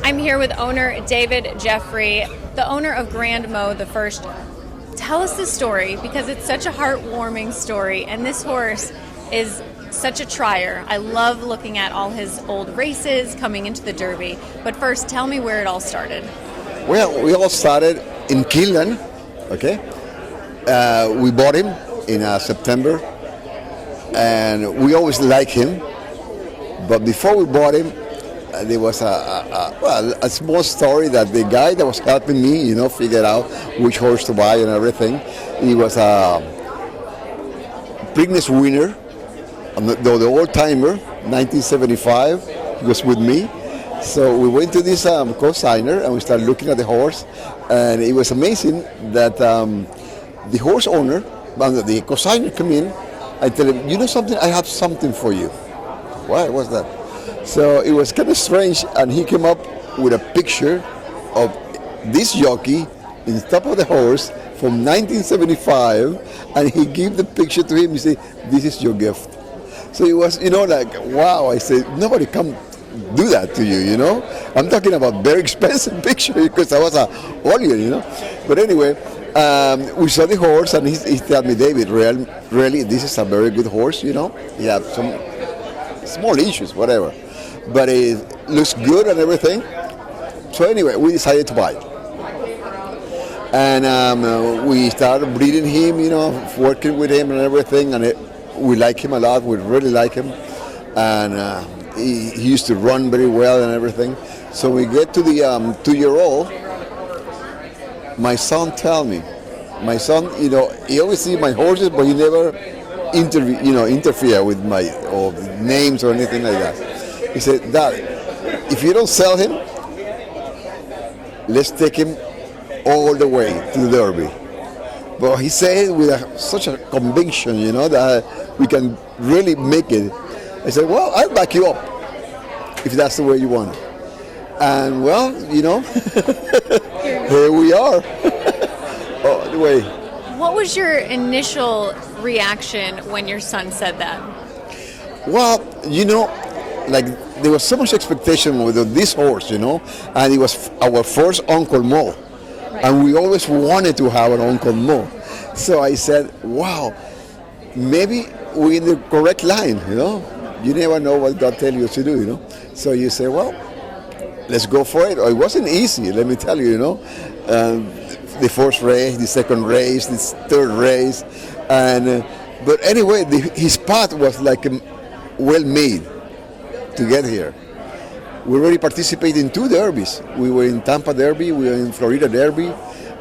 I'm here with owner David Geofroy, the owner of Grand Mo the First. Tell us the story because it's such a heartwarming story, and this horse is such a trier. I love looking at all his old races coming into the Derby. But first, tell me where it all started. Well, we all started in Killen, okay? We bought him in September, and we always liked him. But before we bought him, there was a small story that the guy that was helping me, figure out which horse to buy and everything. He was a Preakness winner, the old timer, 1975. He was with me. So we went to this co-signer and we started looking at the horse, and it was amazing that the horse owner, the co-signer come in. I tell him, you know something? I have something for you. Why? What's that? So it was kind of strange, and he came up with a picture of this jockey in top of the horse from 1975, and he gave the picture to him. He said, "This is your gift." So it was, like, wow. I said, nobody come do that to you, I'm talking about very expensive picture because I was a audience, But anyway, we saw the horse, and he told me, David, really, this is a very good horse, He had some small issues, whatever. But it looks good and everything. So anyway, we decided to buy it. And we started breeding him, working with him and everything. And we like him a lot. We really like him. And he used to run very well and everything. So we get to the 2-year-old. My son tell me, he always see my horses, but he never interfere with my names or anything like that. He said, Dad, if you don't sell him, let's take him all the way to the Derby. But he said with such a conviction, that we can really make it. I said, well, I'll back you up if that's the way you want it. And well, here we are. All the way. What was your initial reaction when your son said that? Well, there was so much expectation with this horse, and it was our first Uncle Mo. Right. And we always wanted to have an Uncle Mo. So I said, wow, maybe we're in the correct line, You never know what God tells you to do, So you say, well, let's go for it. It wasn't easy, let me tell you, the first race, the second race, the third race. But anyway, his path was like well made to get here. We already participated in 2 derbies. We were in Tampa Derby, we were in Florida Derby,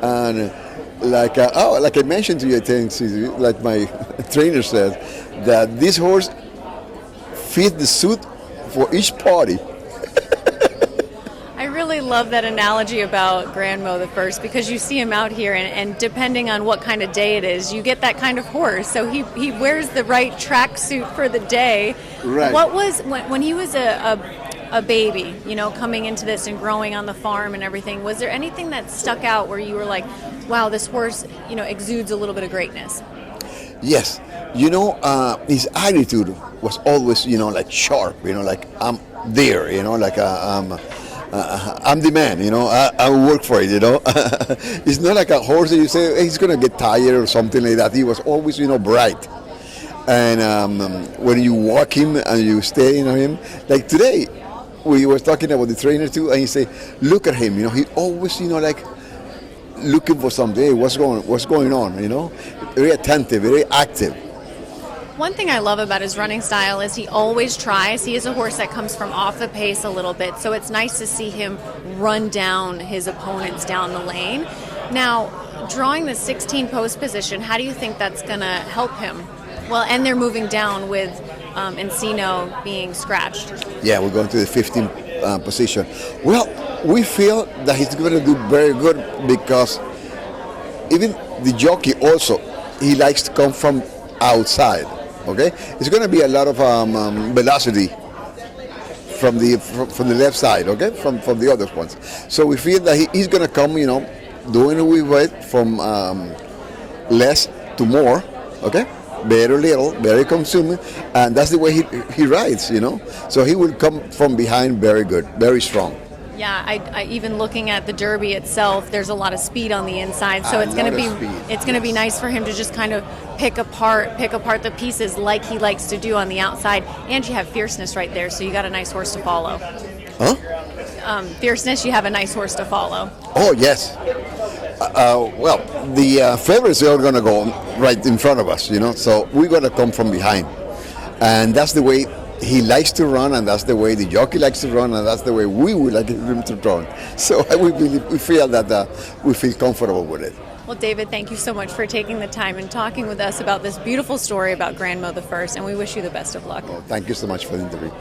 and like I mentioned to you, I think, like my trainer said, that this horse fit the suit for each party. I really love that analogy about Grand Mo the First because you see him out here, and depending on what kind of day it is, you get that kind of horse. So he wears the right track suit for the day. Right. What was when he was a baby, coming into this and growing on the farm and everything? Was there anything that stuck out where you were like, wow, this horse, exudes a little bit of greatness? Yes. His attitude was always, like sharp, like I'm there, like I'm the man, I work for it, It's not like a horse that you say, hey, he's going to get tired or something like that. He was always, bright. And when you walk him and you stay in him, like today, we were talking about the trainer too, and he say, look at him, he always, like looking for something, hey, what's going on, very attentive, very active. One thing I love about his running style is he always tries. He is a horse that comes from off the pace a little bit, so it's nice to see him run down his opponents down the lane. Now, drawing the 16 post position, how do you think that's going to help him? Well, and they're moving down with Encino being scratched. Yeah, we're going to the 15th position. Well, we feel that he's going to do very good because even the jockey also, he likes to come from outside. Okay, it's going to be a lot of velocity from the left side. Okay, from the other ones. So we feel that he's going to come, doing it with from less to more. Okay, very little, very consuming, and that's the way he rides. So he will come from behind very good, very strong. Yeah, I even looking at the Derby itself, there's a lot of speed on the inside, so A it's going to lot be of speed, it's going to be nice for him to just kind of pick apart the pieces like he likes to do on the outside. And you have fierceness right there, so you got a nice horse to follow. Huh? Fierceness, you have a nice horse to follow. Oh, yes. Well, the favorites are going to go right in front of us, so we're going to come from behind. And that's the way he likes to run, and that's the way the jockey likes to run, and that's the way we would like him to run. So we feel that we feel comfortable with it. Well, David, thank you so much for taking the time and talking with us about this beautiful story about Grandmo the First, and we wish you the best of luck. Well, thank you so much for the interview.